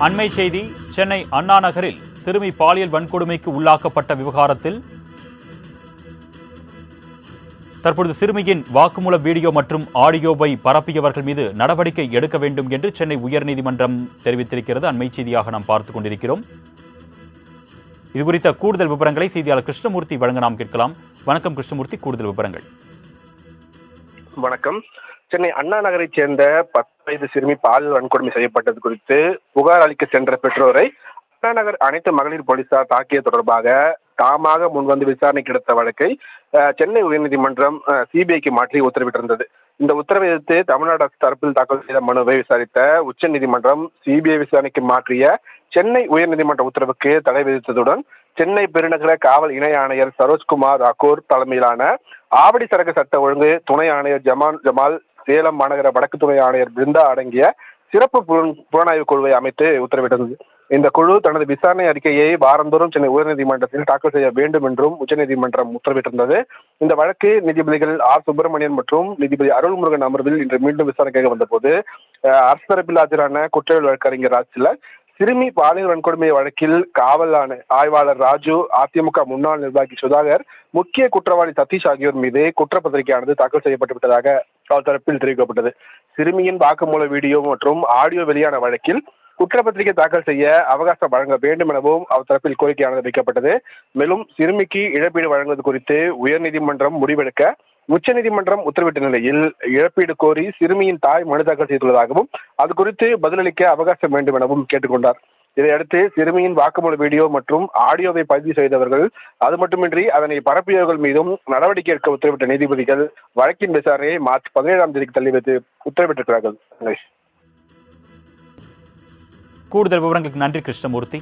அண்மை செய்தி. சென்னை அண்ணா நகரில் சிறுமி பாலியல் வன்கொடுமைக்கு உள்ளாக்கப்பட்ட விவகாரத்தில் தற்பொழுது சிறுமியின் வாக்குமூல வீடியோ மற்றும் ஆடியோவை பரப்பியவர்கள் மீது நடவடிக்கை எடுக்க வேண்டும் என்று சென்னை உயர்நீதிமன்றம் தெரிவித்திருக்கிறது. அண்மை செய்தியாக நாம் பார்த்துக் கொண்டிருக்கிறோம். இதுகுறித்த கூடுதல் விவரங்களை செய்தியாளர் கிருஷ்ணமூர்த்தி வழங்க நாம் கேட்கலாம். வணக்கம் கிருஷ்ணமூர்த்தி, கூடுதல் விவரங்கள். வணக்கம். சென்னை அண்ணா நகரைச் சேர்ந்த 10 வயது சிறுமி பாலியல் வன்கொடுமை செய்யப்பட்டது குறித்து புகார் அளிக்க சென்ற பெற்றோரை அண்ணா நகர் அனைத்து மகளிர் போலீசார் தாக்கிய தொடர்பாக தாமாக முன்வந்து விசாரணைக்கு எடுத்த வழக்கை சென்னை உயர்நீதிமன்றம் சிபிஐக்கு மாற்றி உத்தரவிட்டிருந்தது. இந்த உத்தரவை எதிர்த்து தமிழ்நாடு அரசு தரப்பில் தாக்கல் செய்த மனுவை விசாரித்த உச்சநீதிமன்றம் சிபிஐ விசாரணைக்கு மாற்றிய சென்னை உயர்நீதிமன்ற உத்தரவுக்கு தடை விதித்ததுடன் சென்னை பெருநகர காவல் இணை ஆணையர் சரோஜ்குமார் ராக்கூர் தலைமையிலான ஆவடி சரக்கு சட்ட ஒழுங்கு துணை ஆணையர் ஜமால், சேலம் மாநகர வடக்கு துணை ஆணையர் பிருந்தா அடங்கிய சிறப்பு புலனாய்வு குழுவை அமைத்து உத்தரவிட்டது. இந்த குழு தனது விசாரணை அறிக்கையை வாரந்தோறும் சென்னை உயர்நீதிமன்றத்தில் தாக்கல் செய்ய வேண்டும் என்றும் உச்சநீதிமன்றம் உத்தரவிட்டிருந்தது. இந்த வழக்கு நீதிபதிகள் ஆர் சுப்பிரமணியன் மற்றும் நீதிபதி அருள்முருகன் அமர்வில் இன்று மீண்டும் விசாரணைக்காக வந்தபோது அரசு தரப்பில் ஆஜரான குற்றவியல் வழக்கறிஞர் ராஜ்சிலர் சிறுமி பாலியல் வன்கொடுமை வழக்கில் காவல் ஆய்வாளர் ராஜு, அதிமுக முன்னாள் நிர்வாகி சுதாகர், முக்கிய குற்றவாளி சதீஷ் ஆகியோர் மீது குற்றப்பத்திரிகையானது தாக்கல் செய்யப்பட்டு விட்டதாக அவர் தரப்பில் தெரிவிக்கப்பட்டது. சிறுமியின் வாக்குமூல வீடியோ மற்றும் ஆடியோ வெளியான வழக்கில் குற்றப்பத்திரிகை தாக்கல் செய்ய அவகாசம் வழங்க வேண்டும் எனவும் அவர் தரப்பில் கோரிக்கையானது வைக்கப்பட்டது. மேலும் சிறுமிக்கு இழப்பீடு வழங்குவது குறித்து உயர்நீதிமன்றம் முடிவெடுக்க உச்சநீதிமன்றம் உத்தரவிட்ட நிலையில் இழப்பீடு கோரி சிறுமியின் தாய் மனு தாக்கல் செய்துள்ளதாகவும் அது குறித்து பதிலளிக்க அவகாசம் வேண்டும் எனவும் கேட்டுக்கொண்டார். இதையடுத்து சிறுமியின் வாக்குமூல வீடியோ மற்றும் ஆடியோவை பதிவு செய்தவர்கள், அது மட்டுமின்றி அதனை பரப்பியவர்கள் மீதும் நடவடிக்கை எடுக்க உத்தரவிட்ட நீதிபதிகள் வழக்கின் விசாரணையை மார்ச் 17ஆம் தேதிக்கு தள்ளி வைத்து உத்தரவிட்டிருக்கிறார்கள். கூடுதல் விவரங்களுக்கு நன்றி கிருஷ்ணமூர்த்தி.